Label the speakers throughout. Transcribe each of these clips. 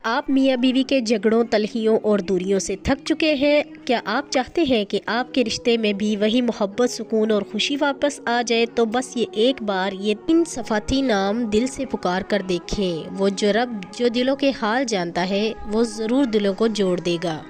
Speaker 1: آپ میاں بیوی کے جھگڑوں، تلخیوں اور دوریوں سے تھک چکے ہیں؟ کیا آپ چاہتے ہیں کہ آپ کے رشتے میں بھی وہی محبت، سکون اور خوشی واپس آ جائے؟ تو بس یہ ایک بار یہ 3 صفاتی نام دل سے پکار کر دیکھیں۔ وہ جو رب جو دلوں کے حال جانتا ہے، وہ ضرور دلوں کو جوڑ دے گا۔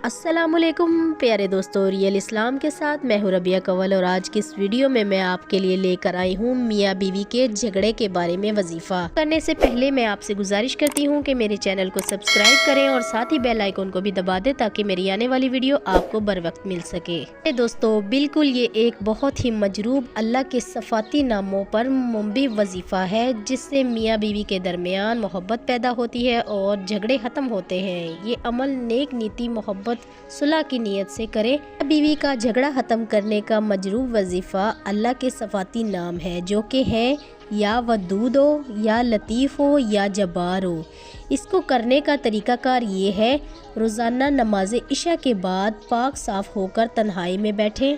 Speaker 1: السلام علیکم پیارے دوستو، ریئل اسلام کے ساتھ میں ہوں ربیہ کول، اور آج کی اس ویڈیو میں آپ کے لیے لے کر آئی ہوں میاں بیوی کے جھگڑے کے بارے میں وظیفہ۔ کرنے سے پہلے میں آپ سے گزارش کرتی ہوں کہ میرے چینل کو سبسکرائب کریں اور ساتھ ہی بیل آئیکن کو بھی دبا دیں تاکہ میری آنے والی ویڈیو آپ کو بر وقت مل سکے۔ دوستو، بالکل یہ ایک بہت ہی مجروب اللہ کے صفاتی ناموں پر مبنی وظیفہ ہے، جس سے میاں بیوی کے درمیان محبت پیدا ہوتی ہے اور جھگڑے ختم ہوتے ہیں۔ یہ عمل نیک نیتی، محبت، صلح کی نیت سے کرے۔ بیوی کا جھگڑا ختم کرنے کا مجروب وظیفہ اللہ کے صفاتی نام ہے، جو کہ ہے یا ودود ہو، یا لطیف ہو، یا جبار ہو۔ اس کو کرنے کا طریقہ کار یہ ہے: روزانہ نماز عشاء کے بعد پاک صاف ہو کر تنہائی میں بیٹھیں،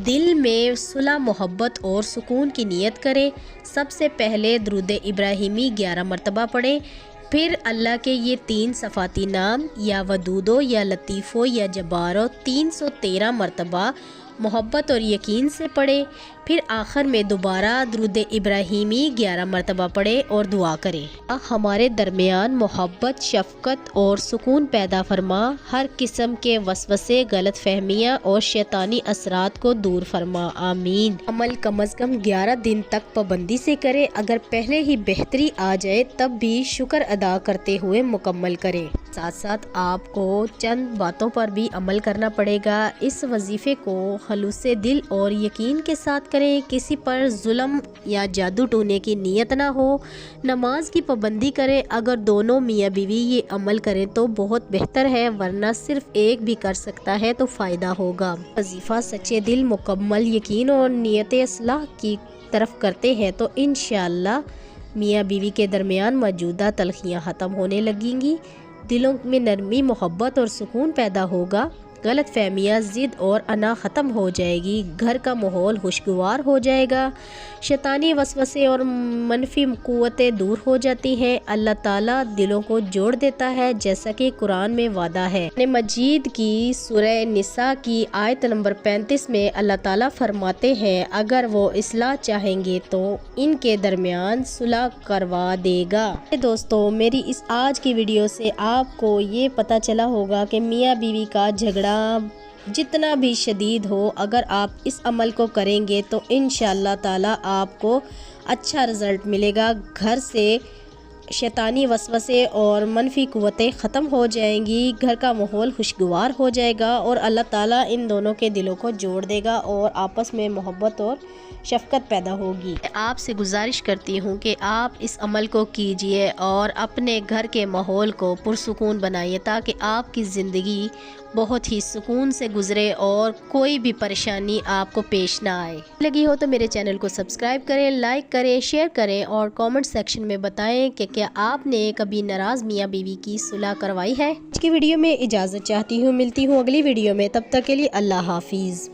Speaker 1: دل میں صلح، محبت اور سکون کی نیت کریں۔ سب سے پہلے درود ابراہیمی 11 مرتبہ پڑھیں، پھر اللہ کے یہ 3 صفاتی نام یا ودود ہو، یا لطیف ہو، یا جبار ہو 313 مرتبہ محبت اور یقین سے پڑھیں۔ پھر آخر میں دوبارہ درود ابراہیمی 11 مرتبہ پڑھیں اور دعا کریں: ہمارے درمیان محبت، شفقت اور سکون پیدا فرما، ہر قسم کے وسوسے، غلط فہمیاں اور شیطانی اثرات کو دور فرما، آمین۔ عمل کم از کم 11 دن تک پابندی سے کریں۔ اگر پہلے ہی بہتری آ جائے تب بھی شکر ادا کرتے ہوئے مکمل کریں۔ ساتھ ساتھ آپ کو چند باتوں پر بھی عمل کرنا پڑے گا۔ اس وظیفے کو خلوص دل اور یقین کے ساتھ کریں، کسی پر ظلم یا جادو ٹونے کی نیت نہ ہو۔ نماز کی پابندی کریں، اگر دونوں میاں بیوی یہ عمل کریں تو بہت بہتر ہے، ورنہ صرف ایک بھی کر سکتا ہے تو فائدہ ہوگا۔ وظیفہ سچے دل، مکمل یقین اور نیت اصلاح کی طرف کرتے ہیں تو انشاءاللہ میاں بیوی کے درمیان موجودہ تلخیاں ختم ہونے لگیں گی، دلوں میں نرمی، محبت اور سکون پیدا ہوگا، غلط فہمیاں، ضد اور انا ختم ہو جائے گی، گھر کا ماحول خوشگوار ہو جائے گا، شیطانی وسوسے اور منفی قوتیں دور ہو جاتی ہیں۔ اللہ تعالیٰ دلوں کو جوڑ دیتا ہے، جیسا کہ قرآن میں وعدہ ہے۔ قرآن مجید کی سورہ نساء کی آیت نمبر 35 میں اللہ تعالیٰ فرماتے ہیں: اگر وہ اصلاح چاہیں گے تو ان کے درمیان صلح کروا دے گا۔ دوستو، میری اس آج کی ویڈیو سے آپ کو یہ پتہ چلا ہوگا کہ میاں بیوی کا جھگڑا جتنا بھی شدید ہو، اگر آپ اس عمل کو کریں گے تو انشاءاللہ تعالیٰ آپ کو اچھا رزلٹ ملے گا، گھر سے شیطانی وسوسے اور منفی قوتیں ختم ہو جائیں گی، گھر کا ماحول خوشگوار ہو جائے گا اور اللہ تعالیٰ ان دونوں کے دلوں کو جوڑ دے گا اور آپس میں محبت اور شفقت پیدا ہوگی۔ آپ سے گزارش کرتی ہوں کہ آپ اس عمل کو کیجئے اور اپنے گھر کے ماحول کو پرسکون بنائیے، تاکہ آپ کی زندگی بہت ہی سکون سے گزرے اور کوئی بھی پریشانی آپ کو پیش نہ آئے۔ لگی ہو تو میرے چینل کو سبسکرائب کریں، لائک کریں، شیئر کریں اور کامنٹ سیکشن میں بتائیں کہ کیا آپ نے کبھی ناراض میاں بیوی کی صلح کروائی ہے۔ آج کی ویڈیو میں اجازت چاہتی ہوں، ملتی ہوں اگلی ویڈیو میں، تب تک کے لیے اللہ حافظ۔